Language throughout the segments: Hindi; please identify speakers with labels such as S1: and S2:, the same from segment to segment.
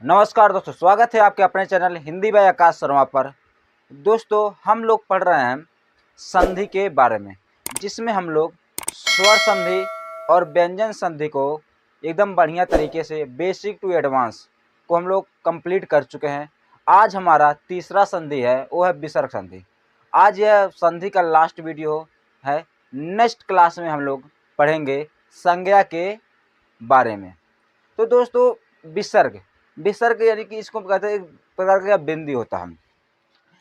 S1: नमस्कार दोस्तों, स्वागत है आपके अपने चैनल हिंदी बाय आकाश शर्मा पर। दोस्तों, हम लोग पढ़ रहे हैं संधि के बारे में, जिसमें हम लोग स्वर संधि और व्यंजन संधि को एकदम बढ़िया तरीके से बेसिक टू एडवांस को हम लोग कंप्लीट कर चुके हैं। आज हमारा तीसरा संधि है, वो है विसर्ग संधि। आज यह संधि का लास्ट वीडियो है। नेक्स्ट क्लास में हम लोग पढ़ेंगे संज्ञा के बारे में। तो दोस्तों, विसर्ग विसर्ग यानी कि इसको कहते हैं एक प्रकार का बिंदी होता है।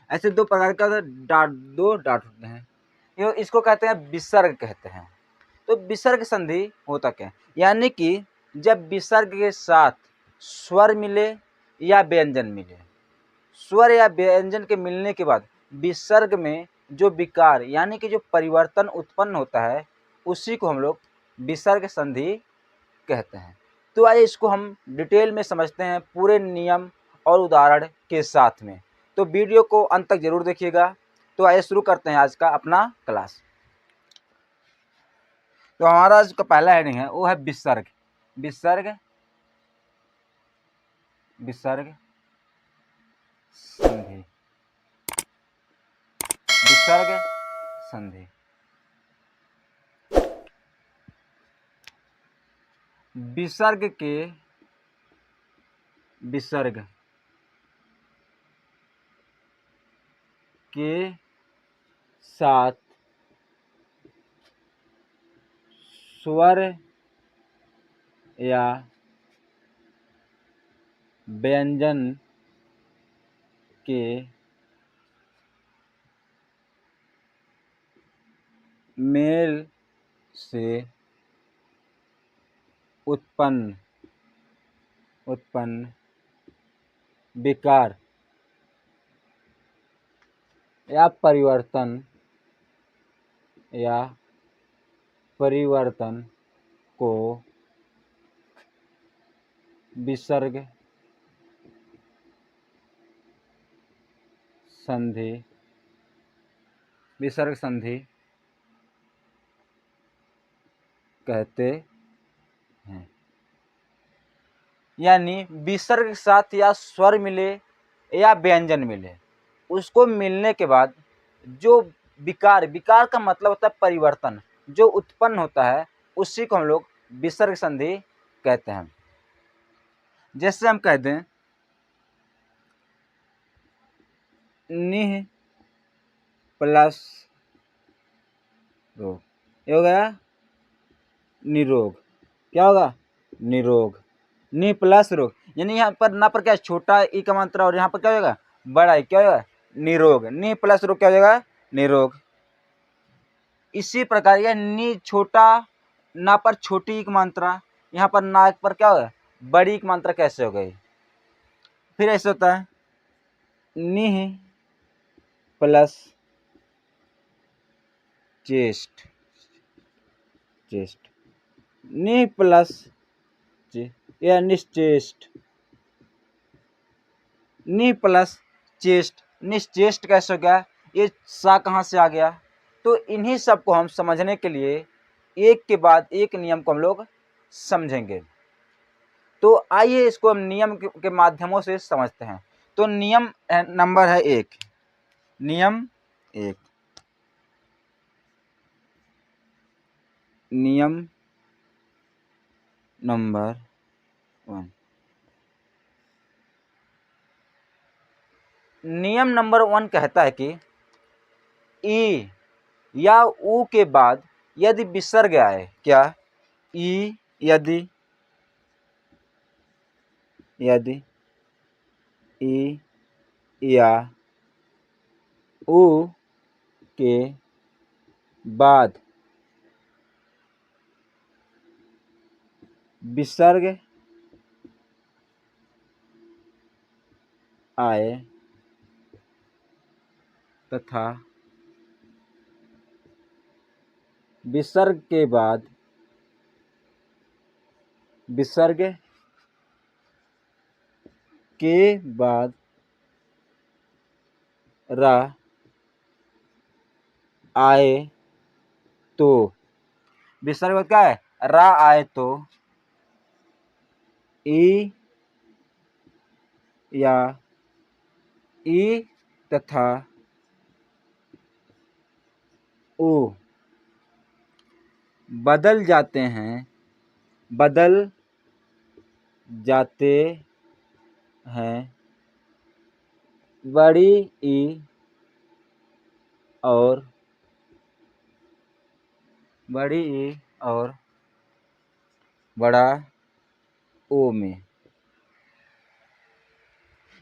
S1: ऐसे दो प्रकार का दो डाट होते हैं, ये इसको कहते हैं विसर्ग कहते हैं। तो विसर्ग संधि होता क्या है? यानी कि जब विसर्ग के साथ स्वर मिले या व्यंजन मिले, स्वर या व्यंजन के मिलने के बाद विसर्ग में जो विकार यानी कि जो परिवर्तन उत्पन्न होता है, उसी को हम लोग विसर्ग संधि कहते हैं। तो आइए इसको हम डिटेल में समझते हैं पूरे नियम और उदाहरण के साथ में। तो वीडियो को अंत तक जरूर देखिएगा। तो आइए शुरू करते हैं आज का अपना क्लास। तो हमारा आज का पहला हेडिंग है, वो है विसर्ग। विसर्ग विसर्ग संधि। विसर्ग संधि। विसर्ग के साथ स्वर या व्यंजन के मेल से उत्पन्न विकार या परिवर्तन को विसर्ग संधि कहते हैं। यानी विसर्ग के साथ या स्वर मिले या व्यंजन मिले, उसको मिलने के बाद जो विकार का मतलब होता है परिवर्तन, जो उत्पन्न होता है, उसी को हम लोग विसर्ग संधि कहते हैं। जैसे हम कह दें निह प्लस रोग, ये हो गया निरोग। क्या होगा? निरोग। नि प्लस रोग, यानी यहाँ पर ना पर क्या छोटा ई का मात्रा और यहाँ पर क्या होगा बड़ा ई, क्या होगा निरोग। नि प्लस रोग क्या हो जाएगा? निरोग। इसी प्रकार यह नि छोटा ना पर छोटी ई की मात्रा, यहाँ पर ना पर क्या होगा बड़ी की मात्रा कैसे हो गई? फिर ऐसे होता है निह प्लस चेस्ट। नि प्लस या निश्चेष्ट। नि प्लस चेस्ट, निश्चेष्ट कैसे हो गया? ये सा कहाँ से आ गया? तो इन्हीं सब को हम समझने के लिए एक के बाद एक नियम को हम लोग समझेंगे। तो आइए इसको हम नियम के माध्यमों से समझते हैं। तो नियम नंबर है एक। नियम एक। नियम नंबर 1। नियम नंबर 1 कहता है कि ई या ऊ के बाद यदि विसर्ग आए, क्या ई यदि ई या ऊ के बाद विसर्ग आए तथा विसर्ग के बाद रा आए तो, विसर्ग क्या है? रा आए तो ई या ई तथा ओ बदल जाते हैं बड़ी ई और बड़ा ओ में।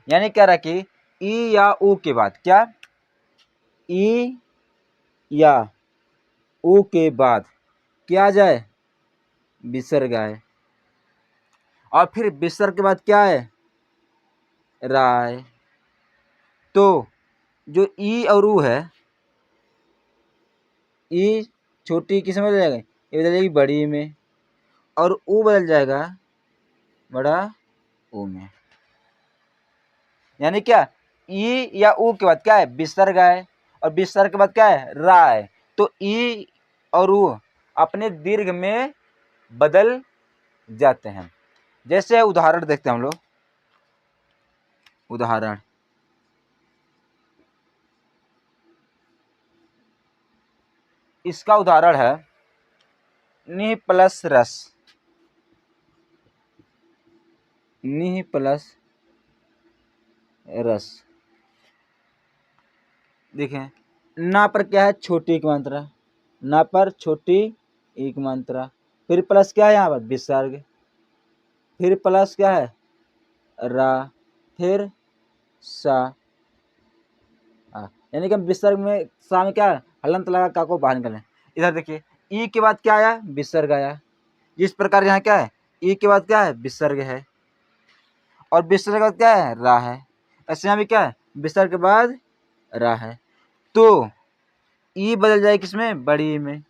S1: यानी क्या रहा कि ई या ऊ के बाद क्या, ई या ऊ के बाद क्या आ जाए, विसर्ग आए, और फिर विसर्ग के बाद क्या है, रा आए। तो जो ई और ऊ है, ई छोटी किस में बदल जाएगा, ये बदल जाएगी बड़ी में, और ऊ बदल जाएगा बड़ा ऊ में। यानी क्या, ई या ऊ के बाद क्या है, विसर्ग आए, और विसर्ग के बाद क्या है, रा है। तो ई और ऊ अपने दीर्घ में बदल जाते हैं। जैसे उदाहरण देखते हैं हम लोग, उदाहरण इसका उदाहरण है निह प्लस रस, निह प्लस रस। देखें, ना पर क्या है, छोटी एक मात्रा, ना पर छोटी एक मात्रा, फिर प्लस क्या है यहाँ पर, विसर्ग, फिर प्लस क्या है, रा, फिर सा। यानी कि हम विसर्ग में सा में क्या है, हलंत लगा का को बाहर निकालें। इधर देखिए, ई के बाद क्या आया, विसर्ग आया। जिस प्रकार यहाँ क्या है, ई के बाद क्या है, विसर्ग है, और विसर्ग के बाद क्या है, रा है। ऐसे यहाँ भी क्या है, विसर्ग के बाद रा है। तो ई बदल जाएगी किसमें, बड़ी ई में।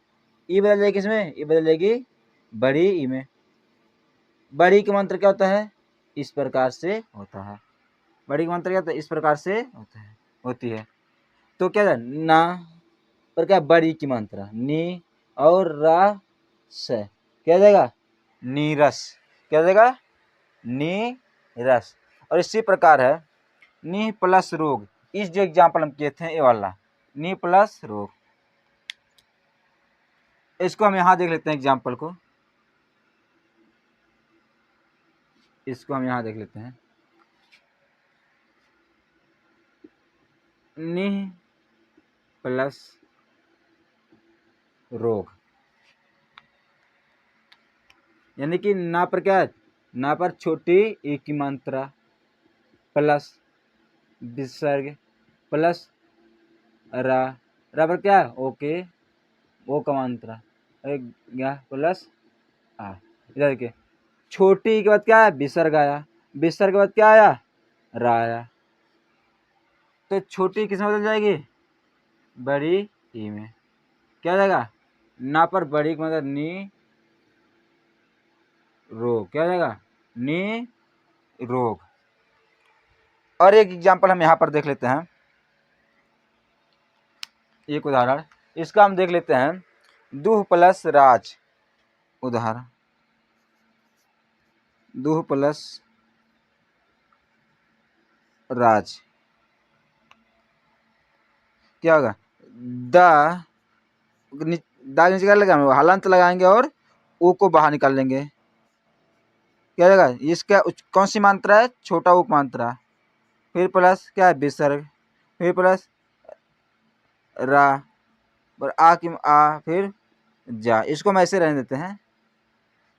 S1: ई बदल जाएगी किसमें, ई बदल जाएगी बड़ी ई में। बड़ी का मंत्र क्या होता है, इस प्रकार से होता है। बड़ी का मंत्र क्या होता है, इस प्रकार से होती है। तो क्या है, ना पर क्या, बड़ी की मात्रा, नी और रा से क्या जाएगा, नीरस। क्या जाएगा, नीरस। और इसी प्रकार है नी प्लस रोग। इस जो एग्जाम्पल हम किए थे, ये वाला नी प्लस रोग, इसको हम यहां देख लेते हैं एग्जाम्पल को। इसको हम यहां देख लेते हैं, निह प्लस रोग, यानी कि ना पर क्या है, ना पर छोटी ई की मात्रा प्लस विसर्ग प्लस रा, रा पर क्या है, ओके ओ का मात्रा क्या प्लस आ। इधर देखिए, छोटी के बाद क्या है, विसर्ग आया, विसर्ग के बाद क्या आया, रा आया। तो छोटी किस में बदल जाएगी, बड़ी ई में। क्या हो जाएगा, ना पर बड़ी का मतलब नी रोग, क्या हो जाएगा, नी रोग। और एक एग्जाम्पल हम यहाँ पर देख लेते हैं, एक उदाहरण इसका हम देख लेते हैं, दूह प्लस राज। उदाहरण, दूह प्लस राज क्या होगा, द दाग नीचे क्या लगाएंगे, हलंत लगाएंगे और ओ को बाहर निकाल लेंगे। क्या जाएगा, इसका कौन सी मात्रा है, छोटा उप मात्रा, फिर प्लस क्या है, विसर्ग, फिर प्लस रा और आ की आ, फिर जा। इसको हम ऐसे रहने देते हैं।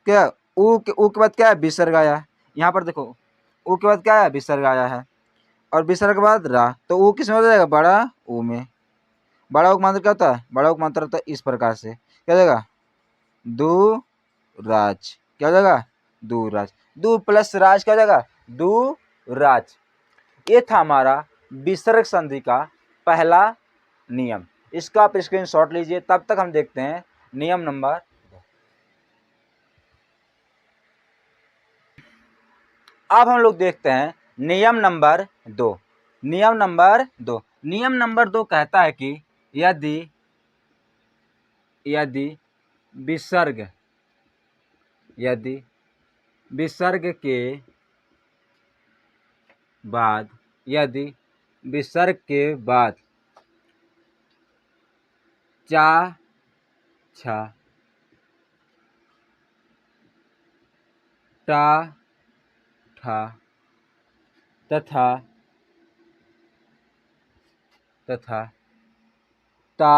S1: क्या, ऊ के बाद क्या है, विसर्ग आया। यहाँ पर देखो, ऊ के बाद क्या है, विसर्ग आया है, और विसर्ग के बाद रा। तो ऊ किस में हो जाएगा, बड़ा ऊ में। बड़ा उप मात्रा क्या होता है, बड़ा उप मात्रा होता है इस प्रकार से। क्या जाएगा, दू राज। क्या हो जाएगा, दू राज। दू प्लस राज क्या हो जाएगा, दू राज। ये था हमारा विसर्ग संधि का पहला नियम। इसका आप स्क्रीनशॉट लीजिए। तब तक हम देखते हैं नियम नंबर 2। अब हम लोग देखते हैं नियम नंबर 2। नियम नंबर 2, नियम नंबर 2 कहता है कि यदि विसर्ग यदि विसर्ग के बाद यदि विसर्ग के बाद चा छा टा ठा तथा ता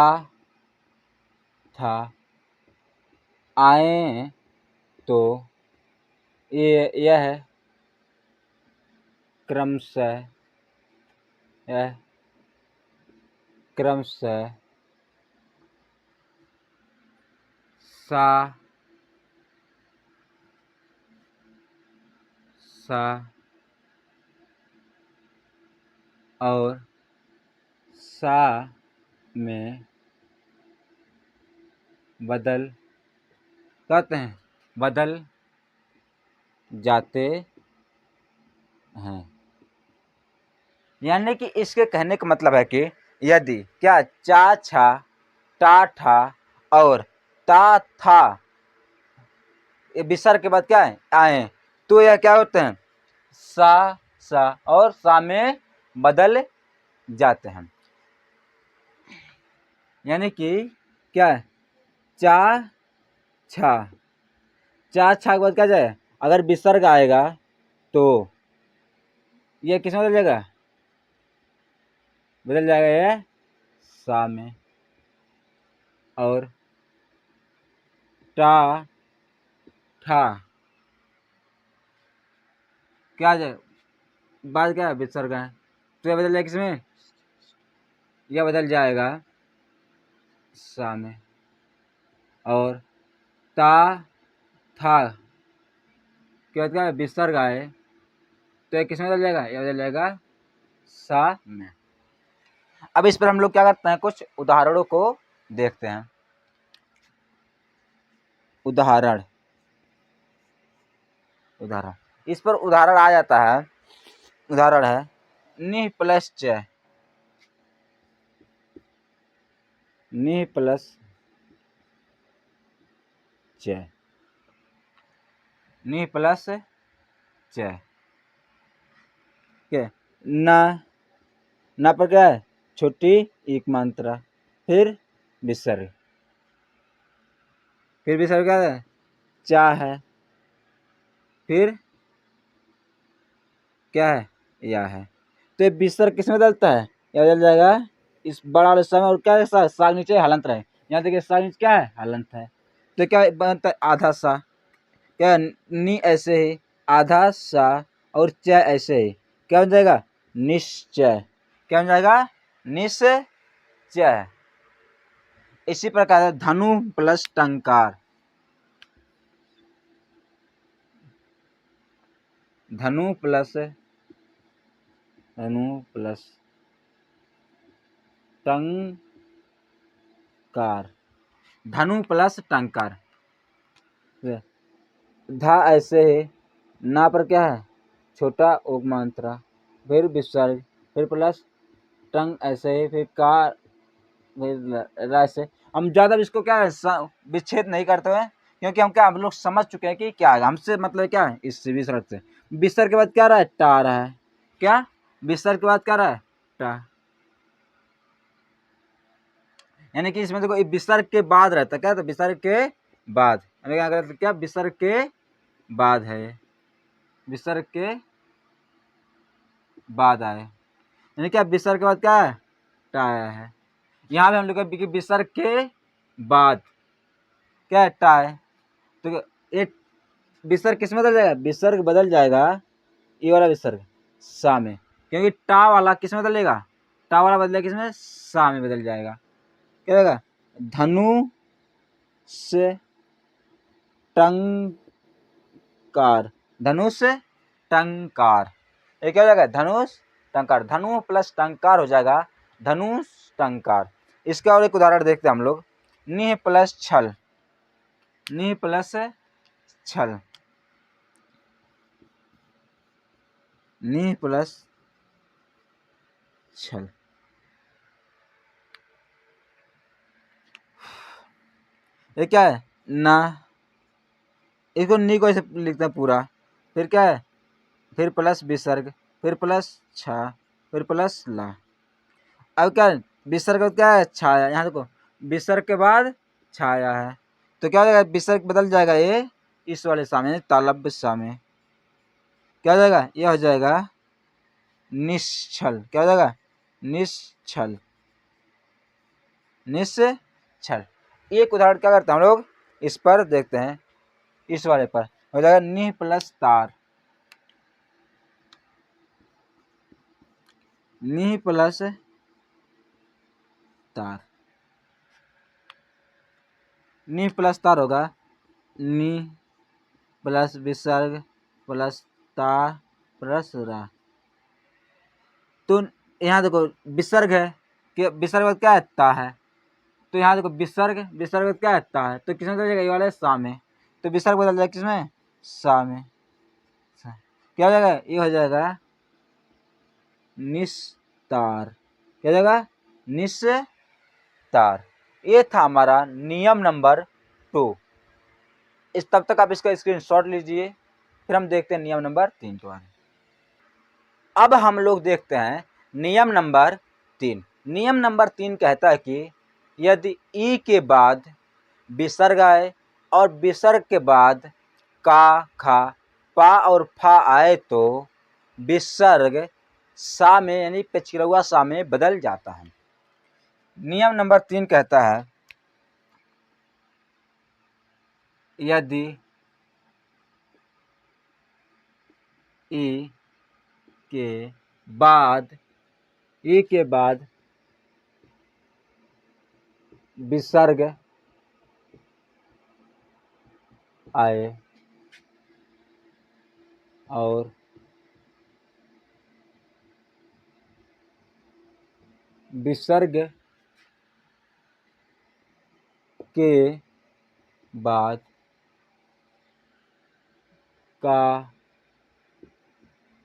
S1: था आए तो यह क्रमशः सा और सा में बदल जाते हैं। यानी कि इसके कहने का मतलब है कि यदि क्या चा छा टा ठा और ता था ये विसर्ग के बाद क्या है आए तो यह क्या होते हैं सा और सा में बदल जाते हैं। यानी कि क्या है चा छा के बाद क्या जाए अगर विसर्ग आएगा तो यह किस में बदल जाएगा यह सा में और टा ठा क्या जाए बाद क्या है विसर्ग है तो यह बदल जाएगा किसमें यह बदल जाएगा सा में और ता था क्या क्या विसर्ग आए तो यह किसमें बदल जाएगा यह बदल जाएगा सा में। अब इस पर हम लोग क्या करते हैं कुछ उदाहरणों को देखते हैं। उदाहरण इस पर उदाहरण आ जाता है। उदाहरण है नि प्लस च नि प्लस च नि प्लस च क्या ना पर क्या है छोटी एक मात्रा फिर विसर्ग क्या है चा है फिर क्या है या है तो ये विसर्ग किसमें बदलता है यह बदल जाएगा इस बड़ा वाले समय और क्या है साग नीचे हलंत रहे यहाँ देखिए साग नीचे क्या है हलंत है तो क्या बनता है आधा सा क्या नी ऐसे ही आधा सा और च ऐसे ही क्या बन जाएगा निश्चय क्या बन जाएगा निश्चय। इसी प्रकार धनु प्लस टंकार धनु प्लस टंकार धनु प्लस टंकार धा ऐसे है ना पर क्या है छोटा ओक मात्रा फिर विसर्ग फिर प्लस टंग ऐसे ही फिर कार फिर ऐसे हम ज़्यादा इसको क्या है विच्छेद नहीं करते हैं क्योंकि हम लोग समझ चुके हैं कि क्या है हमसे मतलब क्या है इससे विसर्ग से विसर्ग के बाद क्या रहा है टा रहा है क्या विसर्ग के बाद क्या रहा है टा यानी कि इसमें देखो विसर्ग के बाद रहता है क्या तो विसर्ग के बाद क्या विसर्ग के बाद है विसर्ग के बाद आए यानी क्या विसर्ग के बाद क्या है टा आया है। यहाँ पे हम लोग विसर्ग के बाद क्या है टा है तो एक विसर्ग किस में बदल जाएगा विसर्ग बदल जाएगा ये वाला विसर्ग सा में क्योंकि टा वाला किस में बदलेगा टा वाला बदलेगा किस में सा में बदल जाएगा क्या होगा धनु से टंकार धनुष टंकार ये क्या हो जाएगा धनुष टंकार धनु प्लस टंकार हो जाएगा धनुष टंकार। इसका और एक उदाहरण देखते हैं हम लोग निह प्लस छल निह प्लस छल निह प्लस छल ये क्या है ना इसको नी को ऐसे लिखते हैं पूरा फिर क्या है फिर प्लस विसर्ग फिर प्लस छा, फिर प्लस ला। अब क्या विसर्ग क्या है, छाया। यहाँ देखो विसर्ग के बाद छाया है, तो क्या हो जाएगा, विसर्ग बदल जाएगा ये इस वाले सामने तालब्य सामने, क्या हो जाएगा, ये हो जाएगा निश्छल। क्या हो जाएगा, निश्छल, निश्छल। एक उदाहरण क्या करते हैं हम लोग, इस पर देखते हैं, इस वाले पर हो जाएगा नि प्लस तार, नि प्लस तार, नि प्लस तार होगा नि प्लस विसर्ग प्लस तार प्लस रा। तो यहाँ देखो विसर्ग है कि विसर्ग क्या है, ता है, तो यहाँ देखो विसर्ग, विसर्ग क्या है, ता है, तो किसमें बदल जाएगा, ये वाला सा में, तो विसर्ग बदल जाएगा किसमें, सा में। क्या हो जाएगा, ये हो जाएगा निस्तार। क्या हो जाएगा, निस्तार। ये था हमारा नियम नंबर 2। इस तब तक आप इसका स्क्रीनशॉट लीजिए, फिर हम देखते हैं नियम नंबर 3 के बारे में। अब हम लोग देखते हैं नियम नंबर 3। नियम नंबर 3 कहता है कि यदि ई के बाद विसर्ग आए और विसर्ग के बाद का, खा, पा और फा आए तो विसर्ग सा में यानी पेचकिरौआ सा में बदल जाता है। नियम नंबर 3 कहता है यदि ई के बाद विसर्ग आए और विसर्ग के बाद का,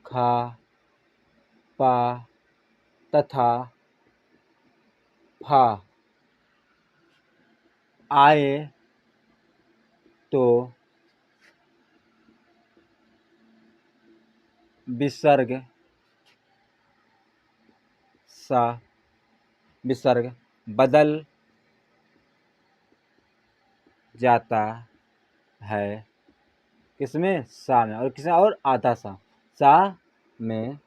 S1: खा, पा तथा फा आए तो विसर्ग सा, विसर्ग बदल जाता है किसमें, सा में, और किसमें, और आधा सा में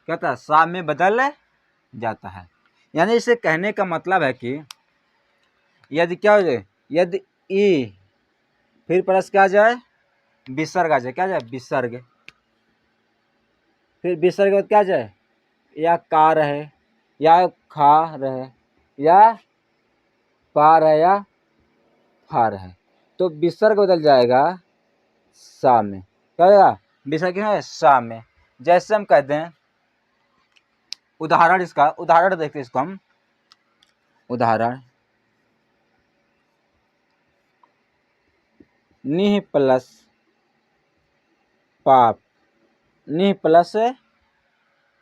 S1: क्या था, सा में बदल जाता है। यानी इसे कहने का मतलब है कि यदि क्या हो जाए, यदि ई फिर प्लस क्या आ जाए, विसर्ग आ जाए, क्या जाए, विसर्ग, फिर विसर्ग के बाद क्या जाए, या का रहे या खा रहे या पा रहे या फा रहे, तो विसर्ग बदल जाएगा सा में। क्या हो जाएगा, विसर्ग क्या है, सा में। जैसे हम कहते हैं उदाहरण, इसका उदाहरण देखते हैं, इसको हम उदाहरण निह प्लस पाप, निह प्लस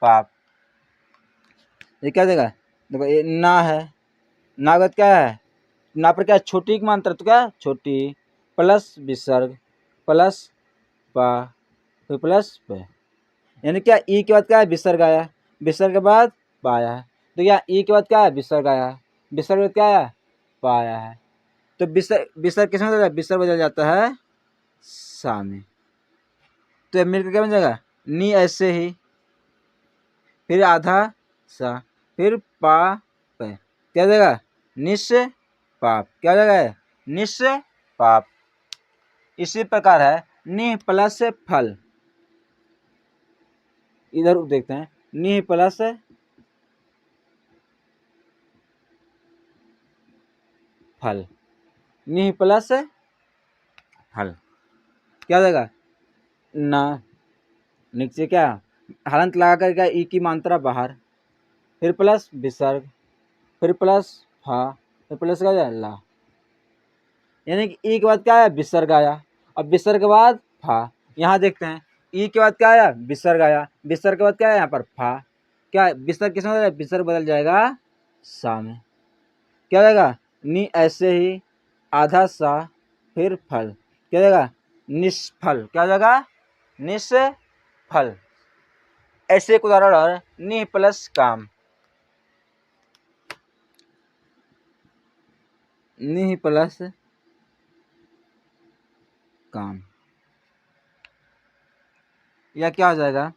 S1: पाप, ये क्या देगा, देखो ये ना है, ना का क्या है, ना पर क्या छोटी की मात्रा, तो क्या छोटी प्लस विसर्ग प्लस पा फिर प्लस प, यानी क्या ई के बाद क्या है, विसर्ग आया, विसर्ग के बाद पाया है, तो क्या ई के बाद क्या है, विसर्ग आया है, विसर्ग के बाद क्या आया, पाया है, तो विसर्ग किसमें बदल जाता है, विसर्ग बदल जाता है सा में। तो ये मिलकर क्या बन जाएगा, नी ऐसे ही, फिर आधा सा, फिर पा पे, क्या देगा, निश्चय पाप। क्या जगह, निश्चय पाप। इसी प्रकार है नि प्लस फल, इधर देखते हैं, नि प्लस फल, नि प्लस फल, क्या देगा, ना, नीचे क्या हलंत लगा कर क्या, ई की मात्रा बाहर, फिर प्लस विसर्ग, फिर प्लस फा, फिर प्लस क्या जाए ला, यानी कि ई के बाद क्या आया, विसर्ग आया, अब विसर्ग के बाद फा। यहाँ देखते हैं ई के बाद क्या आया, विसर्ग आया, विसर्ग के बाद क्या आया, यहाँ पर फा, क्या विसर्ग किसमें बदल, विसर्ग बदल जाएगा सा में। क्या जाएगा, नी ऐसे ही, आधा सा, फिर फल, क्या जाएगा, निष्फल। क्या जाएगा, निष्फल। ऐसे एक उदाहरण और निह प्लस काम, निह प्लस काम, या क्या हो जाएगा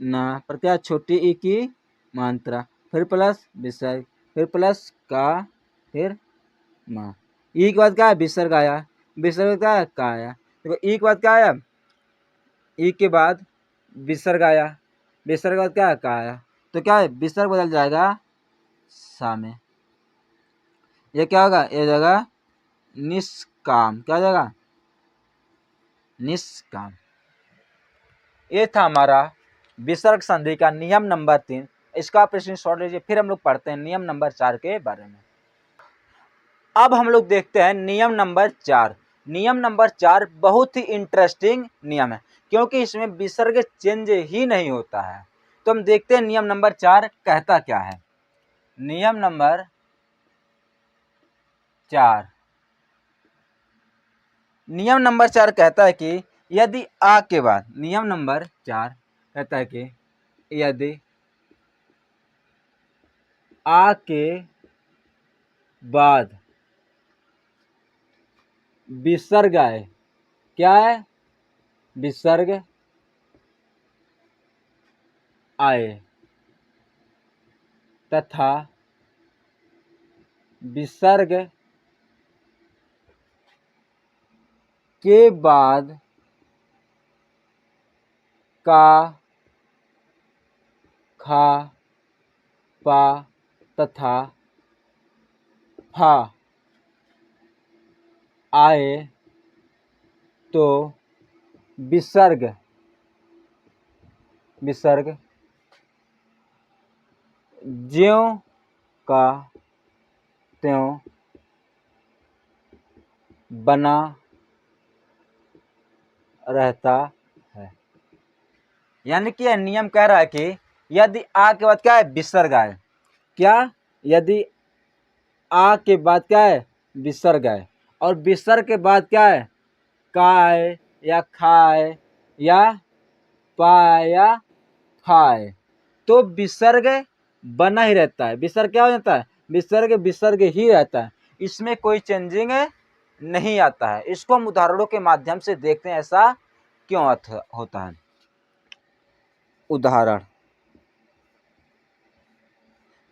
S1: ना पर क्या छोटी ई की मात्रा, फिर प्लस विसर्ग, फिर प्लस का, फिर माँ। ई के बाद क्या है विसर्ग आया, विसर्ग क्या है का आया। देखो ई के बाद क्या आया, ई के बाद विसर्ग आया, विसर्ग के बाद क्या है का आया, तो क्या है विसर्ग बदल जाएगा सा में। ये क्या होगा, ये जाएगा निष्काम, क्या हो जाएगा निष्काम। ये था हमारा विसर्ग संधि का नियम नंबर 3। इसका प्रश्न शॉर्ट लीजिए, फिर हम लोग पढ़ते हैं नियम नंबर 4 के बारे में। अब हम लोग देखते हैं नियम नंबर 4। नियम नंबर 4 बहुत ही इंटरेस्टिंग नियम है, क्योंकि इसमें विसर्ग चेंज ही नहीं होता है। तो हम देखते हैं नियम नंबर 4 कहता क्या है। नियम नंबर 4, नियम नंबर 4 कहता है कि यदि आ के बाद, नियम नंबर 4 कहता है कि यदि आ के बाद विसर्ग आए, क्या है विसर्ग आए तथा विसर्ग के बाद का, खा, पा तथा फा आए तो विसर्ग, विसर्ग ज्यों का त्यों बना रहता है। यानी कि यह नियम कह रहा है कि यदि आ के बाद क्या है विसर्ग आए, क्या यदि आ के बाद क्या है विसर्ग आए, और विसर्ग के बाद क्या है का आए या खाए या पाए या खाए, तो विसर्ग बना ही रहता है। विसर्ग क्या हो जाता है, विसर्ग विसर्ग ही रहता है, इसमें कोई चेंजिंग नहीं आता है। इसको हम उदाहरणों के माध्यम से देखते हैं ऐसा क्यों होता है। उदाहरण,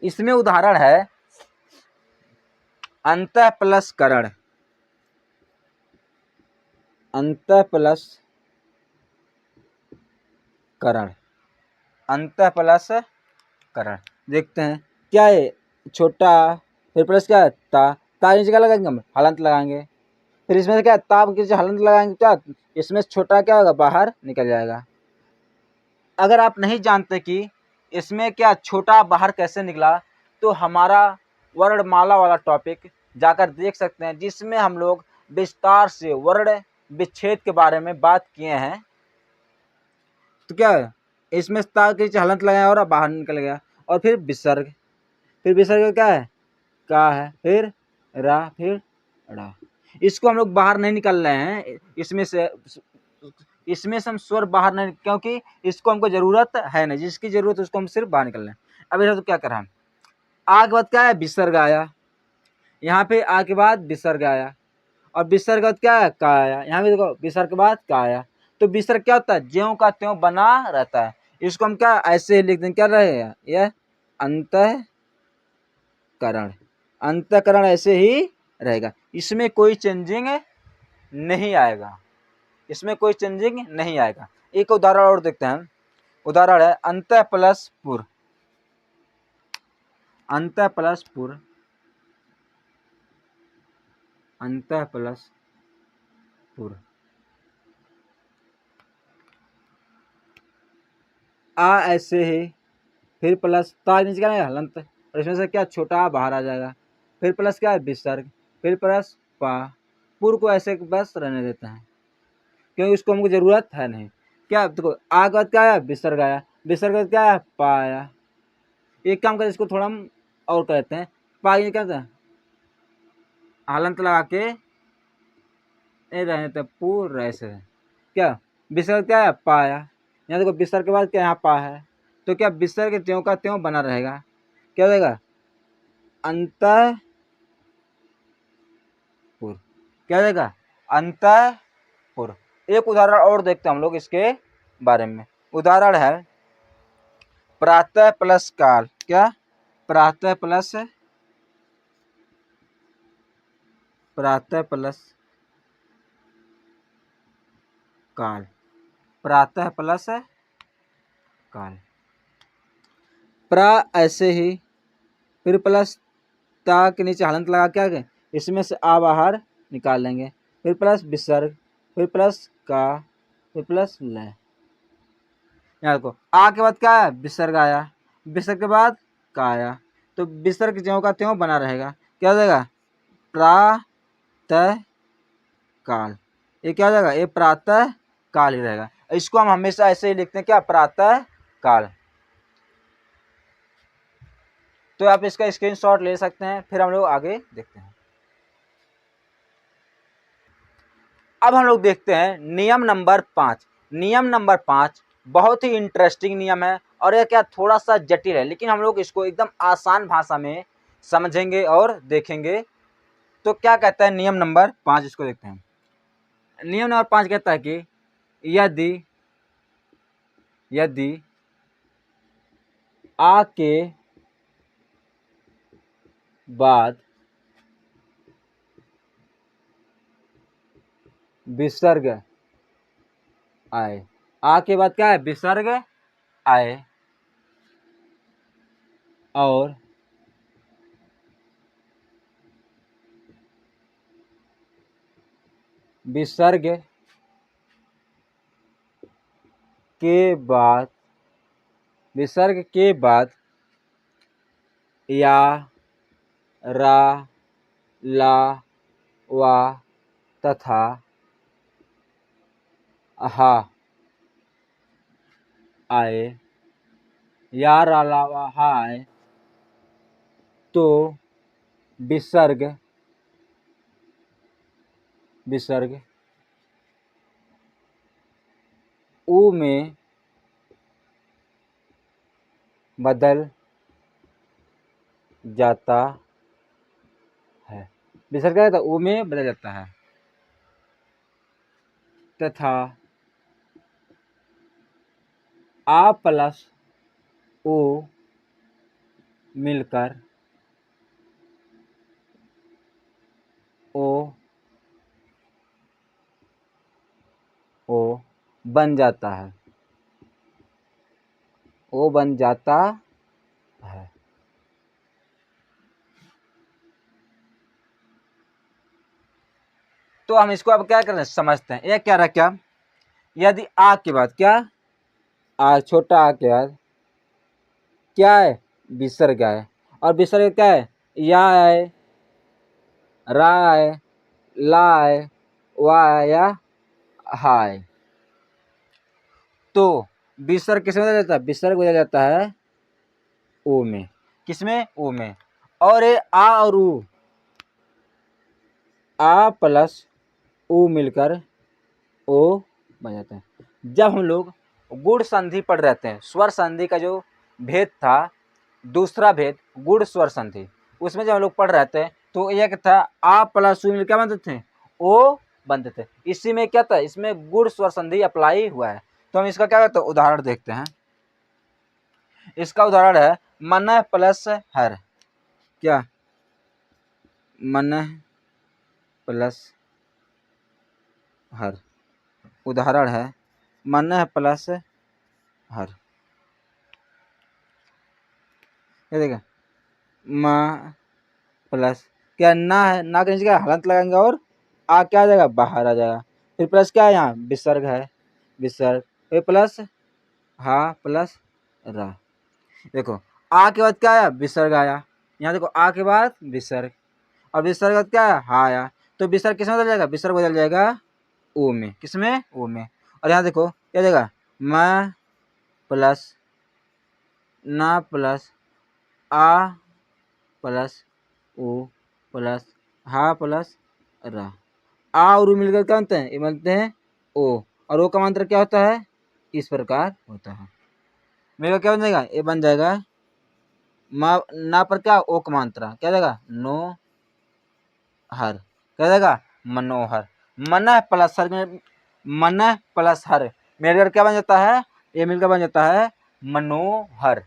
S1: इसमें उदाहरण है अंतः प्लस करण, अंतः प्लस करण, अंतः प्लस करण। देखते हैं क्या है छोटा, फिर प्लस क्या है ता नीचे क्या लगाएंगे हम हलंत लगाएंगे, फिर इसमें से क्या ताप के हलंत लगाएंगे, क्या इसमें छोटा क्या होगा बाहर निकल जाएगा। अगर आप नहीं जानते कि इसमें क्या छोटा बाहर कैसे निकला, तो हमारा वर्णमाला वाला टॉपिक जाकर देख सकते हैं, जिसमें हम लोग विस्तार से वर्ण विच्छेद के बारे में बात किए हैं। तो क्या है इसमें ता के हलंत लगाया और बाहर निकल गया, और फिर विसर्ग, फिर विसर्ग क्या है का है, फिर रा, फिर रा। इसको हम लोग बाहर नहीं निकल रहे हैं, इसमें से हम स्वर बाहर नहीं, क्योंकि इसको हमको जरूरत है नहीं, जिसकी जरूरत है उसको हम सिर्फ बाहर निकल रहे हैं। अब इधर तो क्या कर रहा है, आ के बाद क्या है विसर्ग आया, यहाँ पे आ के बाद विसर्ग आया, और विसर्ग बाद क्या है का आया, यहाँ पे देखो विसर्ग के बाद का आया, तो विसर्ग क्या होता है ज्यों का त्यों बना रहता है। इसको हम क्या ऐसे ही लिख दें, क्या रहेगा यह अंतःकरण, अंतःकरण ऐसे ही रहेगा, इसमें कोई चेंजिंग नहीं आएगा, इसमें कोई चेंजिंग नहीं आएगा। एक उदाहरण और देखते हैं। उदाहरण है अंतः प्लस पुर, अंतः प्लस पुर, अंतः प्लस पुर। आ ऐसे ही, फिर प्लस ता नीचे क्या है हलंत, और इसमें से क्या छोटा बाहर आ जाएगा, फिर प्लस क्या है विसर्ग, फिर प्लस पा, पुर को ऐसे बस रहने देते हैं, क्योंकि उसको हमको जरूरत है नहीं। क्या देखो आ के बाद क्या आया विसर्ग आया, विसर्ग बाद क्या आया पा आया। एक काम करें इसको थोड़ा हम और कहते हैं, पा ये क्या था हलंत लगा के नहीं रहने देते, पूर ऐसे क्या विसर्ग क्या है पाया, यहाँ देखो विसर्ग के बाद क्या यहाँ पा है, तो क्या विसर्ग त्यों का त्यों बना रहेगा, क्या हो जाएगा अंतःपुर, क्या हो जाएगा अंतःपुर। एक उदाहरण और देखते हैं हम लोग इसके बारे में। उदाहरण है प्रातः प्लस काल, क्या प्रातः प्लस काल, प्रातः प्लस काल। प्रा ऐसे ही, फिर प्लस ता के नीचे हलंत लगा क्या है, इसमें से आ बाहर निकाल लेंगे, फिर प्लस विसर्ग, फिर प्लस का, फिर प्लस ल। यहाँ देखो आ के बाद क्या है विसर्ग आया, विसर्ग के बाद का आया, तो विसर्ग ज्यों का त्यों बना रहेगा, क्या हो जाएगा प्रातः काल। ये क्या हो जाएगा, ये प्रातः काल ही रहेगा। इसको हम हमेशा ऐसे ही लिखते हैं, क्या प्रातः काल। तो आप इसका स्क्रीनशॉट ले सकते हैं। फिर हम लोग आगे देखते हैं। अब हम लोग देखते हैं नियम नंबर 5। नियम नंबर 5 बहुत ही इंटरेस्टिंग नियम है और यह क्या थोड़ा सा जटिल है, लेकिन हम लोग इसको एकदम आसान भाषा में समझेंगे और देखेंगे। तो क्या कहता है नियम नंबर 5, इसको देखते हैं। नियम नंबर 5 कहता है कि यदि आ के बाद विसर्ग आए, आ के बाद क्या है विसर्ग आए और विसर्ग के बाद या रा ला वा तथा हा आए, या रा ला वा हा आए, तो विसर्ग ऊ में बदल जाता है। विसर्ग क्या था, ऊ में बदल जाता है, तथा आ प्लस ओ मिलकर ओ बन जाता है, ओ बन जाता है। तो हम इसको अब क्या करना समझते हैं। यह क्या रहा, क्या यदि आ के बाद क्या आ छोटा आ के बाद क्या है विसर्ग है, और विसर्ग क्या है या है, रा है, ला है, वा है या हा है, तो विसर्ग किसमें बदल जाता है, विसर्ग बदल जाता है ओ में। किसमें, ओ में। और ये आ और ऊ, आ प्लस ऊ मिलकर ओ बन जाता है। जब हम लोग गुण संधि पढ़ रहते हैं, स्वर संधि का जो भेद था, दूसरा भेद गुण स्वर संधि, उसमें जब हम लोग पढ़ रहे थे तो यह क्या था आ प्लस ऊ मिलकर क्या बनते थे, ओ बनते थे। इसी में क्या था, इसमें गुण स्वर संधि अप्लाई हुआ है। तो हम इसका क्या करते हैं उदाहरण देखते हैं। इसका उदाहरण है मन प्लस हर, क्या मन प्लस हर। उदाहरण है मन प्लस हर, ये देखिए म प्लस क्या ना है, ना के नीचे क्या हलंत लगाएंगे और आ क्या आ जाएगा बाहर आ जाएगा, फिर प्लस क्या है यहाँ विसर्ग है, विसर्ग, फिर प्लस हा प्लस रा। देखो आ के बाद क्या आया विसर्ग आया, यहाँ देखो आ के बाद विसर्ग, और विसर्ग के बाद क्या है हा आया, तो विसर्ग किसमें बदल जाएगा, विसर्ग बदल जाएगा ओ में। किसमें, ओ में। और यहाँ देखो क्या जाएगा म प्लस ना प्लस आ प्लस ओ प्लस हा प्लस रा। आ और ऊ मिलकर क्या बनते हैं, ये बनते हैं ओ, और ओ का मंत्र क्या होता है इस प्रकार होता है। मेरे को क्या बन जाएगा, ये बन जाएगा मा ना पर क्या ओ का मात्रा क्या जाएगा नो हर, क्या जाएगा मनोहर। मन प्लस हर में मन प्लस हर मिलकर क्या बन जाता है, ये मिलकर बन जाता है मनोहर।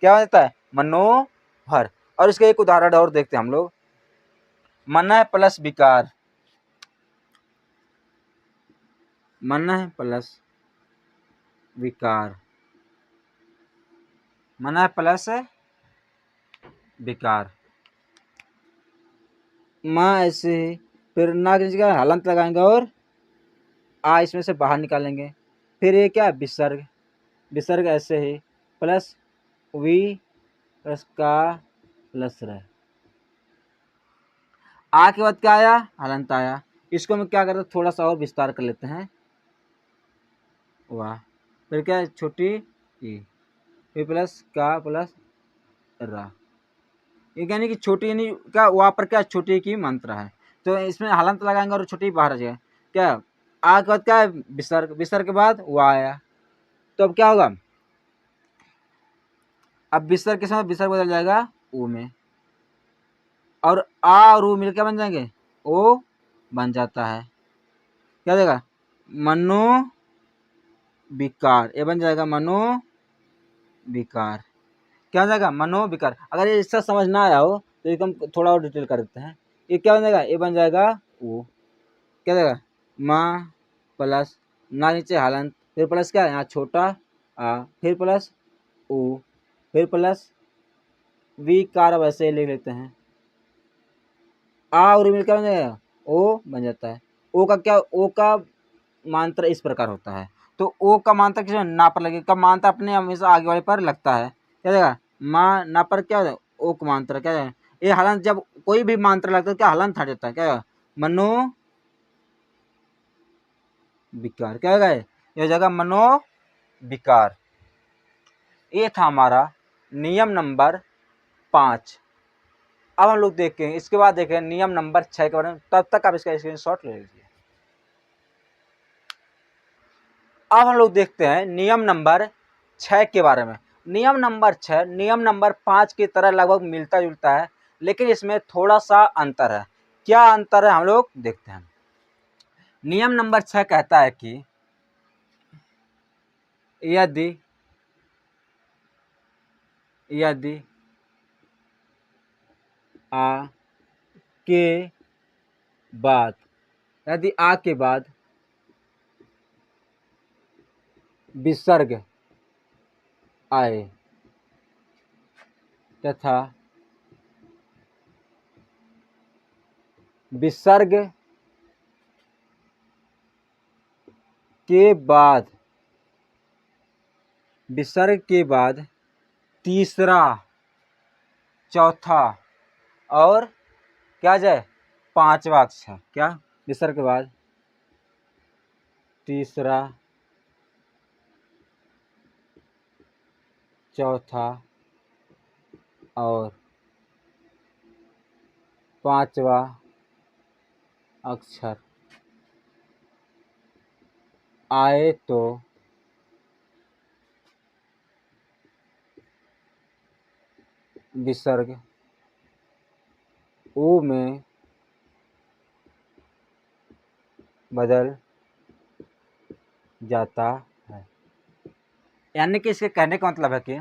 S1: क्या बन जाता है मनोहर। और इसका एक उदाहरण और देखते हैं हम लोग, मन प्लस विकार, मन प्लस विकार, मन प्लस विकार, माँ ऐसे ही, फिर ना किसी का हलंत लगाएंगे और आ इसमें से बाहर निकालेंगे, फिर ये क्या विसर्ग, विसर्ग ऐसे ही प्लस वी प्लस का प्लस रह, आ के बाद क्या आया हलंत आया। इसको हम क्या करते हैं थोड़ा सा और विस्तार कर लेते हैं, वाह, फिर क्या है छोटी ई, फिर प्लस का प्लस रा, ये यानी कि छोटी यानी क्या वहाँ पर क्या छोटी की मात्रा है, तो इसमें हलंत लगाएंगे और छोटी बाहर आ जाएगा। क्या आ के बाद क्या है विसर्ग, विसर्ग के बाद वह आया, तो अब क्या होगा, अब विसर्ग के समय विसर्ग बदल जाएगा ऊ में, और आ और ऊ मिलकर बन जाएंगे ओ बन जाता है, क्या देगा मनो विकार, ये बन जाएगा मनो विकार, क्या हो जाएगा मनो विकार। अगर ये इसका समझ ना आया हो तो एकदम थोड़ा और डिटेल कर देते हैं, ये क्या बन जाएगा, ये बन जाएगा वो, क्या जाएगा माँ प्लस ना नीचे हलंत, फिर प्लस क्या है यहाँ छोटा आ, फिर प्लस ओ, फिर प्लस विकार, वैसे लिख लेते हैं आ और मिल क्या बन जाएगा ओ बन जाता है। ओ का क्या, ओ का मात्रा इस प्रकार होता है, तो ओ का मात्रा किस ना पर लगेगा, का मात्रा अपने हमेशा आगे वाले पर लगता है, क्या जाएगा माँ ना पर क्या हो ओ का मात्रा क्या जाएगा, ये हलंत जब कोई भी मात्रा लगता है क्या हलंत हट जाता है, क्या मनो विकार, क्या होगा ये जगह मनो विकार। ये था हमारा नियम नंबर 5। अब हम लोग देखते हैं इसके बाद देखें नियम नंबर 6 के बारे में, तब तक आप इसका स्क्रीनशॉट ले लीजिए। अब हम लोग देखते हैं नियम नंबर 6 के बारे में। नियम नंबर 6 नियम नंबर 5 की तरह लगभग मिलता जुलता है, लेकिन इसमें थोड़ा सा अंतर है। क्या अंतर है हम लोग देखते हैं। नियम नंबर 6 कहता है कि यदि यदि आ के बाद, यदि आ के बाद विसर्ग आए तथा विसर्ग के बाद, विसर्ग के बाद तीसरा चौथा और क्या जाए पांचवा अक्षर, क्या विसर्ग के बाद तीसरा चौथा और पांचवा अक्षर आए तो विसर्ग ऊ में बदल जाता है। यानी कि इसके कहने का मतलब है कि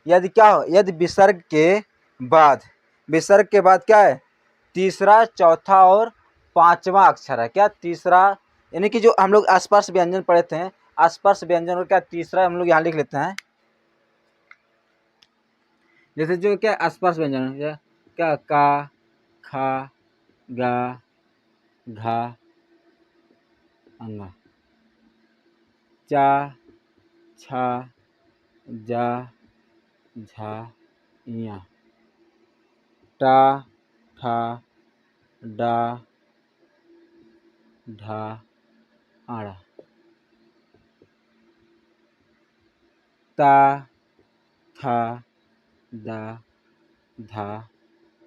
S1: यदि क्या हो, यदि विसर्ग के बाद, विसर्ग के बाद क्या है तीसरा चौथा और पांचवा अक्षर है, क्या तीसरा, यानी कि जो हम लोग आसपास व्यंजन पढ़े थे, आसपास व्यंजन और क्या तीसरा हम लोग यहाँ लिख लेते हैं, जैसे जो क्या आसपास व्यंजन क्या का खा गा घा अंगा, चा छा जा झा इया, टा ठा डा ढा आड़ा, ता था दा धा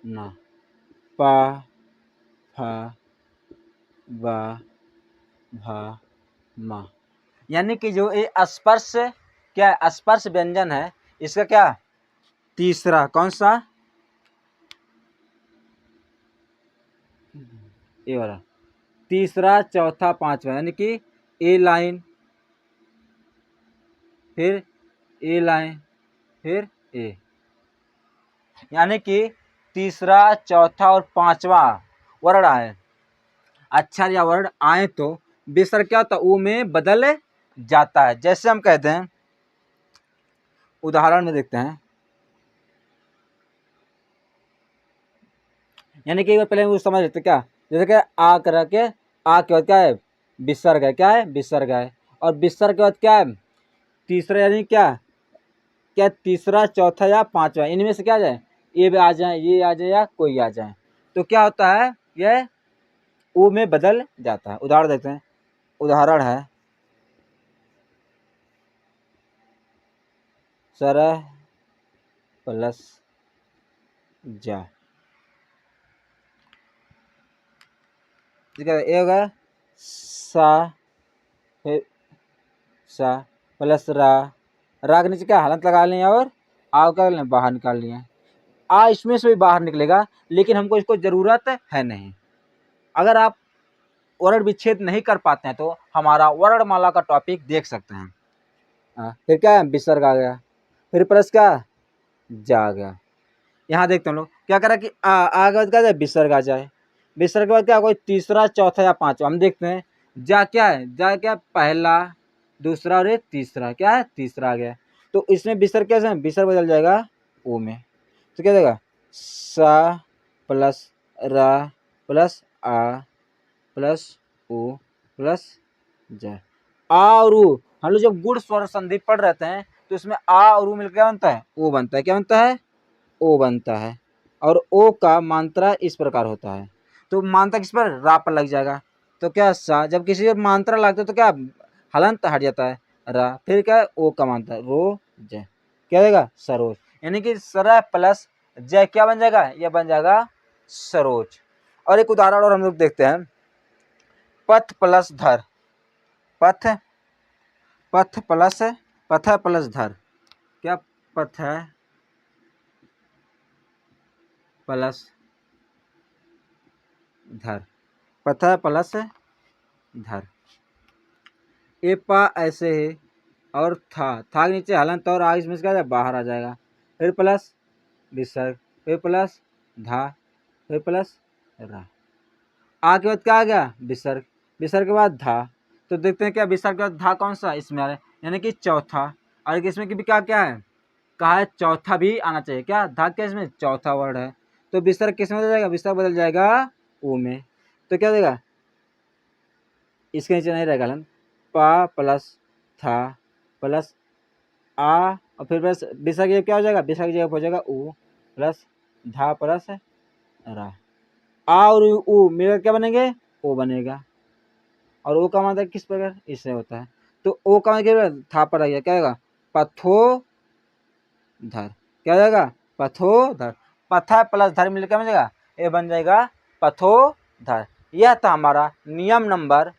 S1: ना, पा फा बा भा मा। यानी कि जो ये स्पर्श क्या है, स्पर्श व्यंजन है, इसका क्या तीसरा कौन सा, ये वाला तीसरा चौथा पांचवा, यानी कि ए लाइन फिर ए लाइन फिर ए, यानी कि तीसरा चौथा और पांचवा वर्ण आए, अक्षर या वर्ण आए तो विसर्ग क्या होता है, ऊ में बदल जाता है। जैसे हम कहते हैं, उदाहरण में देखते हैं, यानी कि एक बार पहले वो समझ लेते क्या, जैसे कि आ कर के आ के बाद क्या है विसर्ग है, क्या है विसर्ग है, और विसर्ग के बाद क्या है तीसरा, यानी क्या क्या तीसरा चौथा या पांचवा, इनमें से क्या आ जाए, ये भी आ जाए, ये आ जाए, या कोई आ जाए, तो क्या होता है यह ऊ में बदल जाता है। उदाहरण देखते हैं, उदाहरण है सरह प्लस जा, ठीक है, ये होगा सा फिर सा प्लस रा के नीचे क्या हलंत लगा लें और आ का बाहर निकाल लिया, आ इसमें से भी बाहर निकलेगा, लेकिन हमको इसको जरूरत है नहीं। अगर आप वर्ण विच्छेद नहीं कर पाते हैं तो हमारा वर्णमाला का टॉपिक देख सकते हैं। फिर क्या है विसर्ग आ गया, फिर प्लस क्या जा आ गया। यहाँ देखते हैं लोग क्या करा कि आगे बाद क्या जाए विसर्ग आ जाए, विसर्ग के बाद क्या कोई तीसरा चौथा या पांचवा, हम देखते हैं जा क्या है, जा क्या पहला दूसरा और ये तीसरा, क्या है तीसरा आ गया, तो इसमें विसर्ग कैसे है, विसर्ग बदल जाएगा ओ में, तो क्या देगा सा प्लस रा प्लस आ प्लस ओ प्लस जा, आ और ऊ हम लोग जब गुण स्वर संधि पढ़ रहते हैं तो इसमें आ और ऊ मिलकर क्या बनता है, ओ बनता है, क्या बनता है ओ बनता है, और ओ का मात्रा इस प्रकार होता है, तो मात्रा किस पर रा पर लग जाएगा, तो क्या सा, जब किसी पर मात्रा लगता है तो क्या हलंत हट जाता है रा, फिर क्या है ओ का मात्रा रो जय, क्या देगा सरोज, यानी कि सर प्लस जय क्या बन जाएगा, यह बन जाएगा सरोज। और एक उदाहरण और हम लोग देखते हैं, पथ प्लस धर, पथ पथ प्लस पथ प्लस धर, क्या पथ प्लस धर, पथ प्लस धर, ए पा ऐसे है, और था के नीचे हलंत और आ इसमें से क्या बाहर आ जाएगा, फिर प्लस विसर्ग, फिर प्लस धा, फिर प्लस रा, आ के बाद क्या आ गया विसर्ग, विसर्ग के बाद धा, तो देखते हैं क्या विसर्ग के बाद धा कौन सा इसमें आ रहा है, यानी कि चौथा, और इसमें की भी क्या क्या है कहा है चौथा भी आना चाहिए, क्या धा क्या इसमें चौथा वर्ड है, तो विसर्ग किस में बदल जाएगा, विसर्ग बदल जाएगा ओ में, तो क्या देगा इसके नीचे नहीं रहेगा हलन, पा प्लस था प्लस आ, और फिर प्लस विसर्ग जगह क्या हो जाएगा, विसर्ग जगह हो जाएगा ऊ प्लस धा प्लस रा, आ और ऊ मिलकर क्या बनेंगे ओ बनेगा, और ओ का मतलब किस प्रकार इससे होता है, तो ओ का मतलब था पर आ गया, क्या होगा पथो धर, क्या हो जाएगा पथोधर, पथा प्लस धर मिलकर क्या बन जाएगा, ये बन जाएगा पथोधर। यह था हमारा नियम नंबर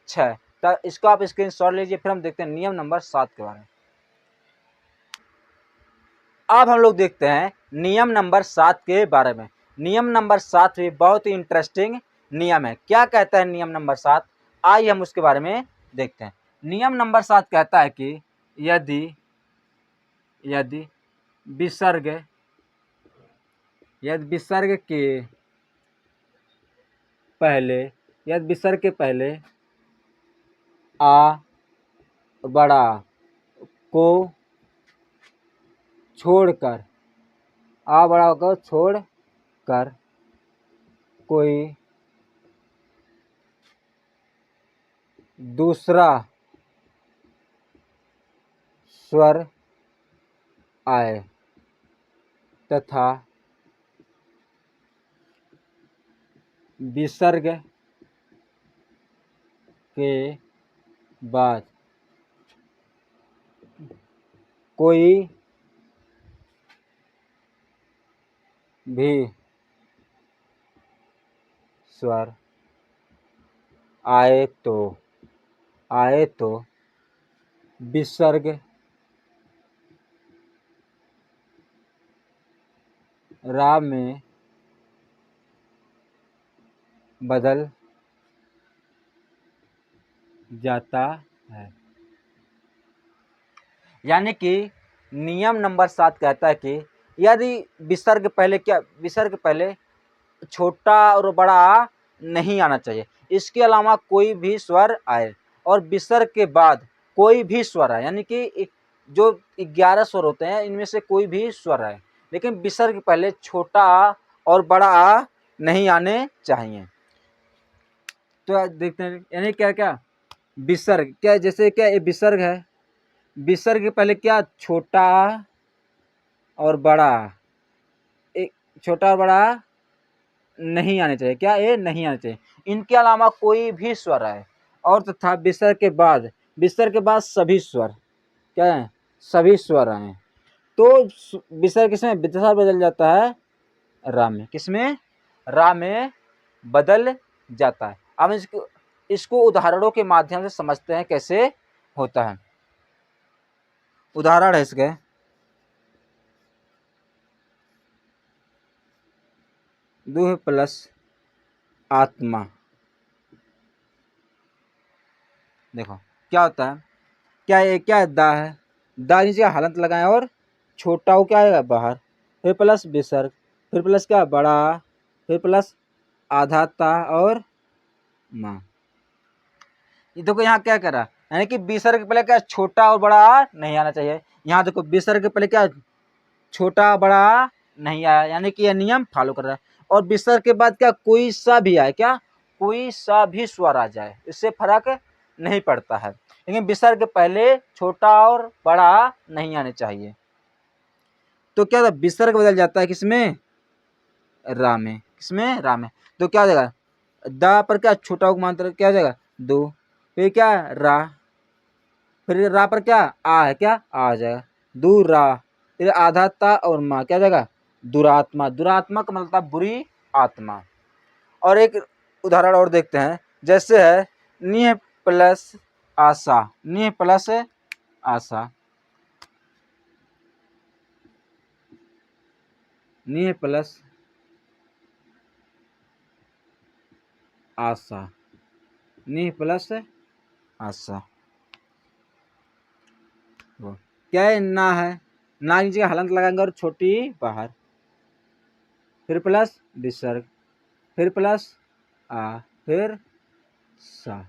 S1: 6, तो इसको आप स्क्रीनशॉट लीजिए, फिर हम देखते हैं नियम नंबर 7 के बारे में। अब हम लोग देखते हैं नियम नंबर 7 के बारे में। नियम नंबर 7 भी बहुत ही इंटरेस्टिंग नियम है। क्या कहता है नियम नंबर 7, आइए हम उसके बारे में देखते हैं। नियम नंबर 7 कहता है कि यदि यदि विसर्ग यदि विसर्ग के पहले यदि विसर्ग के पहले आ बड़ा को छोड़कर, आ बड़ा को छोड़कर कोई दूसरा स्वर आए तथा विसर्ग के बाद कोई भी स्वर आए तो विसर्ग रा में बदल जाता है। यानी कि नियम नंबर 7 कहता है कि यदि विसर्ग पहले छोटा और बड़ा नहीं आना चाहिए, इसके अलावा कोई भी स्वर आए और विसर्ग के बाद कोई भी स्वर आए, यानी कि जो 11 स्वर होते हैं इनमें से कोई भी स्वर आए, लेकिन विसर्ग पहले छोटा और बड़ा नहीं आने चाहिए। तो देखते हैं, यानी क्या क्या विसर्ग, क्या जैसे क्या ये विसर्ग है, विसर्ग के पहले क्या छोटा और बड़ा, एक छोटा और बड़ा नहीं आने चाहिए, क्या ये नहीं आने चाहिए, इनके अलावा कोई भी स्वर आए और तथा विसर्ग के बाद सभी स्वर क्या है, सभी स्वर आए तो विसर्ग किसमें विसर्ग बदल जाता है रा में, किसमें रा में बदल जाता है। अब इसको उदाहरणों के माध्यम से समझते हैं कैसे होता है। उदाहरण है इसके, दुह प्लस आत्मा। देखो क्या होता है, क्या ये क्या दा है, दा नीचे हलंत लगाएं और छोटा हो क्या आएगा बाहर, फिर प्लस विसर्ग, फिर प्लस क्या बड़ा, फिर प्लस आधा ता और माँ। ये देखो यहाँ क्या करा, यानी कि विसर्ग के पहले क्या छोटा और बड़ा नहीं आना चाहिए, यहाँ देखो विसर्ग के पहले क्या छोटा बड़ा नहीं आया, यानी कि यह नियम फॉलो कर रहा है। और विसर्ग के बाद क्या कोई सा भी आए, क्या कोई सा भी स्वर आ जाए, इससे फर्क नहीं पड़ता है, लेकिन विसर्ग के पहले छोटा और बड़ा नहीं आने चाहिए। तो क्या था, विसर्ग बदल जाता है किसमें रा में, किसमें रा में। तो क्या हो जाएगा, दा पर क्या छोटा मात्रा क्या हो जाएगा दो, फिर क्या रा, फिर रा पर क्या आ है, क्या आ जाएगा दू रा, फिर आधा ता और माँ क्या जाएगा दुरात्मा, दुरात्मा का मतलब बुरी आत्मा। और एक उदाहरण और देखते हैं, जैसे है निह प्लस आशा, निह प्लस आशा, निह प्लस आशा, निह प्लस आशा। क्या है ना है, ना की जगह हलंत लगाएंगे और छोटी बाहर, फिर प्लस विसर्ग, फिर प्लस आ, फिर सा।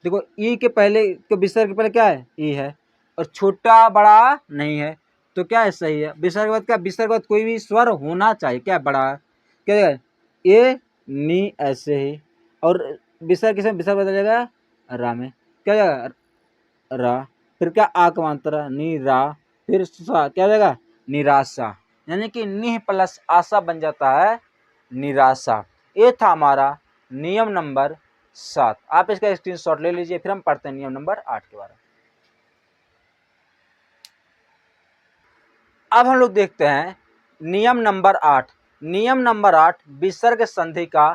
S1: देखो ई के पहले तो विसर्ग के पहले क्या है ई है और छोटा बड़ा नहीं है, तो क्या है सही है। विसर्ग के बाद क्या, विसर्ग के बाद कोई भी स्वर होना चाहिए, क्या बड़ा, क्या है ए नी ऐसे ही, और विसर्ग किसमें विसर्ग बदल जाएगा रा में, क्या जाएगा रा, फिर क्या आ का मात्रा नी रा, फिर सा क्या जाएगा निराशा, यानी कि निह प्लस आशा बन जाता है निराशा। ये था हमारा नियम नंबर 7। आप इसका स्क्रीनशॉट ले लीजिए, फिर हम पढ़ते हैं नियम नंबर 8 के बारे में। अब हम लोग देखते हैं नियम नंबर 8। नियम नंबर 8 विसर्ग संधि का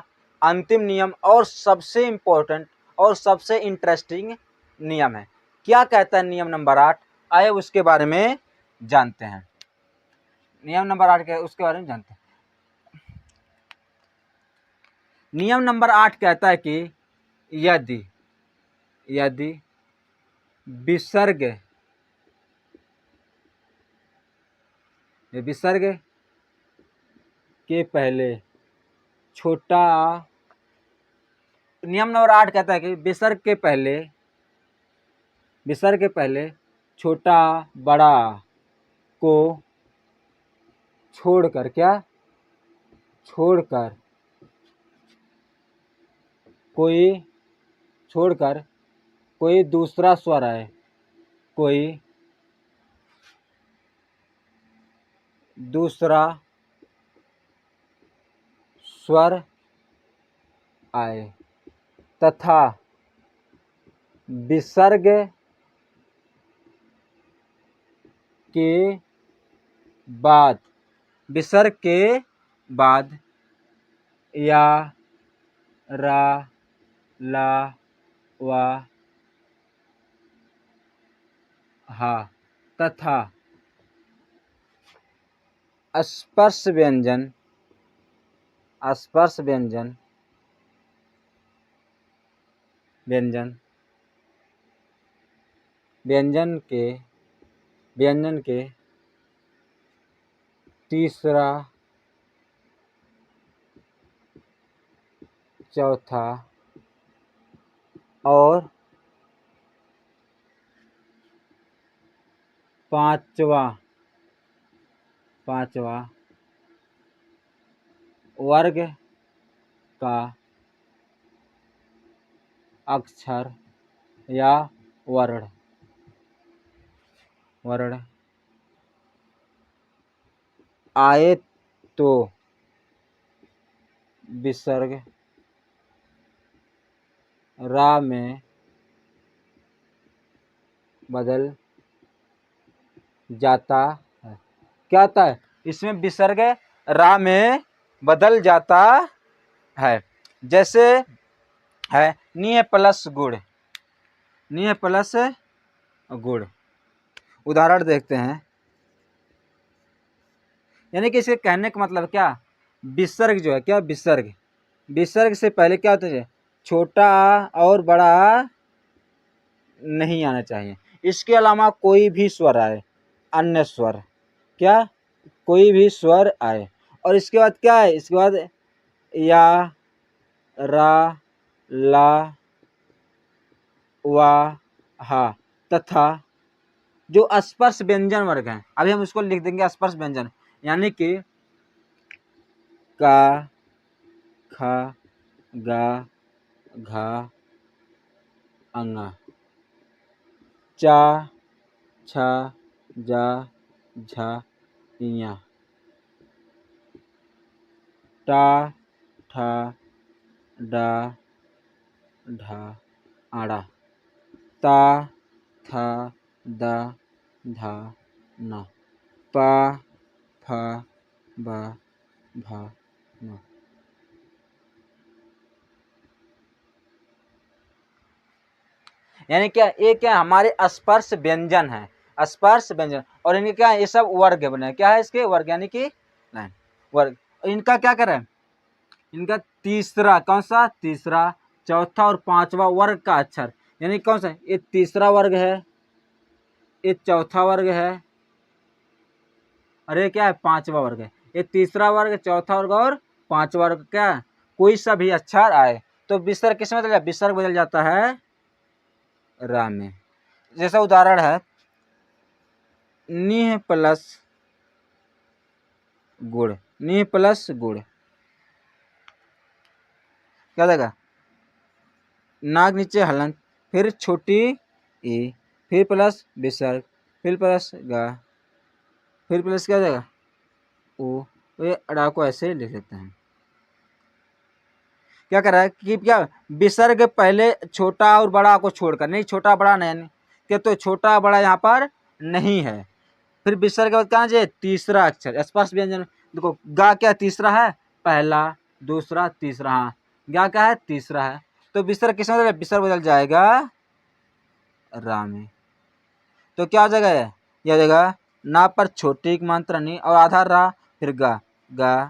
S1: अंतिम नियम और सबसे इंपॉर्टेंट और सबसे इंटरेस्टिंग नियम है। क्या कहता है नियम नंबर 8, आइए उसके बारे में जानते हैं। नियम नंबर 8 के उसके बारे में जानते हैं। नियम नंबर 8 कहता है कि यदि विसर्ग के पहले छोटा, नियम नंबर 8 कहता है कि विसर्ग के पहले छोटा बड़ा को छोड़कर कोई दूसरा स्वर आए, कोई दूसरा स्वर आए तथा विसर्ग के बाद या रा ला वा हा तथा स्पर्श व्यंजन व्यंजन व्यंजन के तीसरा चौथा और पांचवा वर्ग का अक्षर या वर्ण आए तो विसर्ग रा में बदल जाता है। क्या होता है इसमें? विसर्ग रा में बदल जाता है। जैसे है नीह प्लस गुड़। उदाहरण देखते हैं। यानी कि इसके कहने का मतलब क्या, विसर्ग जो है क्या, विसर्ग से पहले क्या होता है, छोटा और बड़ा नहीं आना चाहिए। इसके अलावा कोई भी स्वर आए, अन्य स्वर, क्या कोई भी स्वर आए, और इसके बाद क्या है, इसके बाद या, रा, ला, वा, हा तथा जो स्पर्श व्यंजन वर्ग हैं, अभी हम इसको लिख देंगे स्पर्श व्यंजन, यानी कि का, खा, गा, घा, अंगा, चा, छा, जा, झा, इया, टा, ठा, डा, ढा, आड़ा, ता, था, दा, धा, ना, पा, फा, बा, भा, ना। यानी क्या, ये क्या हमारे स्पर्श व्यंजन है, स्पर्श व्यंजन, और इनके क्या है, ये सब वर्ग बने, क्या है इसके वर्ग, यानी कि लाइन वर्ग। इनका क्या करें, इनका तीसरा, कौन सा, तीसरा, चौथा और पांचवा वर्ग का अक्षर, यानी कौन सा, ये तीसरा वर्ग है, ये चौथा वर्ग है, और ये क्या है, पांचवा वर्ग है। ये तीसरा वर्ग, चौथा वर्ग और पांचवा वर्ग, क्या कोई सा भी अक्षर आए तो विसर्ग किस में बदल जाता है, विसर्ग बदल जाता है रा में। जैसा उदाहरण है नीह प्लस गुड़, नीह प्लस गुड़ क्या देगा, नाक नीचे हलन, फिर छोटी ई, फिर प्लस विसर्ग, फिर प्लस गा, फिर प्लस क्या देगा ओ। तो ये अड़ा को ऐसे लिख देते हैं। क्या कर रहा है कि क्या विसर्ग पहले छोटा और बड़ा को छोड़कर, नहीं छोटा बड़ा नहीं, क्या तो छोटा बड़ा यहाँ पर नहीं है। फिर विसर्ग के बाद क्या चाहिए, तीसरा अक्षर स्पर्श व्यंजन। देखो गा क्या तीसरा है, पहला, दूसरा, तीसरा, हाँ गा क्या है, तीसरा है, तो विसर्ग किस में, विसर्ग बदल जाएगा रा में। तो क्या हो जाएगा, यह जगह ना पर छोटी मात्रा नहीं, और आधा रा, फिर गा,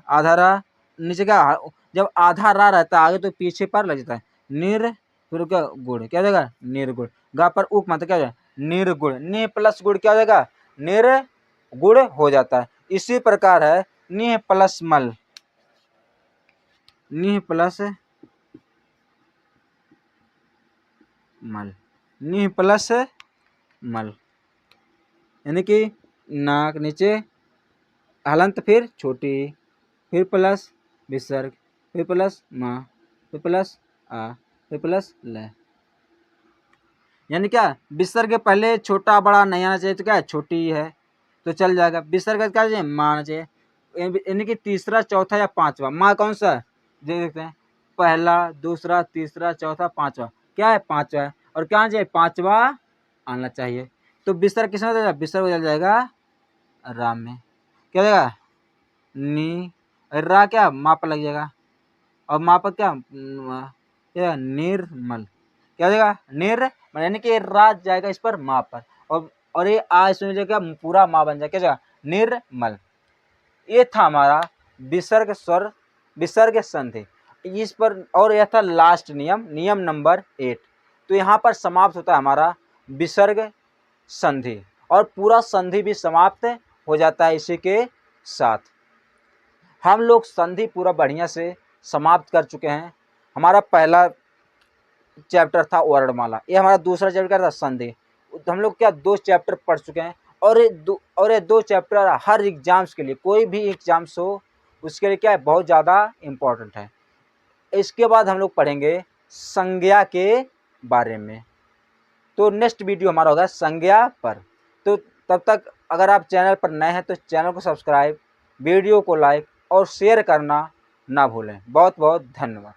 S1: आधा रा, नीचे क्या, जब आधा रा रहता है आगे तो पीछे पर लग जाता है, निर, फिर क्या गुड़, क्या हो जाएगा निर्गुण, गा पर उप मात्रा क्या हो जाएगा निर्गुण, नि प्लस गुड़ क्या हो जाएगा निर्गुण हो जाता है। इसी प्रकार है निह प्लस मल, निह प्लस मल, निह प्लस मल, यानी कि नाक नीचे हलंत, फिर छोटी, फिर प्लस विसर्ग, फिर प्लस माँ, फिर प्लस आ, फिर प्लस ल। यानी क्या विसर्ग के पहले छोटा बड़ा नहीं आना चाहिए, तो क्या है छोटी है तो चल जाएगा। विसर्ग क्या चाहिए, माँ आना चाहिए, यानी कि तीसरा, चौथा या पांचवा। माँ कौन सा है, देख सकते हैं, पहला, दूसरा, तीसरा, चौथा, पांचवा, क्या है पांचवा है, और क्या आना चाहिए, पांचवा आना चाहिए। तो विसर्ग किसमें बदल जाएगा, विसर्ग बदल जाएगा राम में, क्या हो जाएगा नी, रा क्या माँ पर लग जाएगा, और माँ पर क्या निर्मल, क्या हो जाएगा निर्मल, यानी कि राज जाएगा इस पर माँ पर, और और ये आ इसमें जो क्या पूरा माँ बन जाए, क्या जगह निर्मल। ये था हमारा विसर्ग स्वर विसर्ग संधि। इस पर और यह था लास्ट नियम नंबर 8। तो यहाँ पर समाप्त होता है हमारा विसर्ग संधि और पूरा संधि भी समाप्त हो जाता है इसी के साथ। हम लोग संधि पूरा बढ़िया से समाप्त कर चुके हैं। हमारा पहला चैप्टर था वर्णमाला, ये हमारा दूसरा चैप्टर था संधि। तो हम लोग क्या 2 चैप्टर पढ़ चुके हैं और ये 2 चैप्टर हर एग्जाम्स के लिए, कोई भी एग्जाम्स हो उसके लिए क्या है बहुत ज़्यादा इम्पोर्टेंट है। इसके बाद हम लोग पढ़ेंगे संज्ञा के बारे में। तो नेक्स्ट वीडियो हमारा होगा संज्ञा पर। तो तब तक अगर आप चैनल पर नए हैं तो चैनल को सब्सक्राइब, वीडियो को लाइक और शेयर करना ना भूलें। बहुत बहुत धन्यवाद।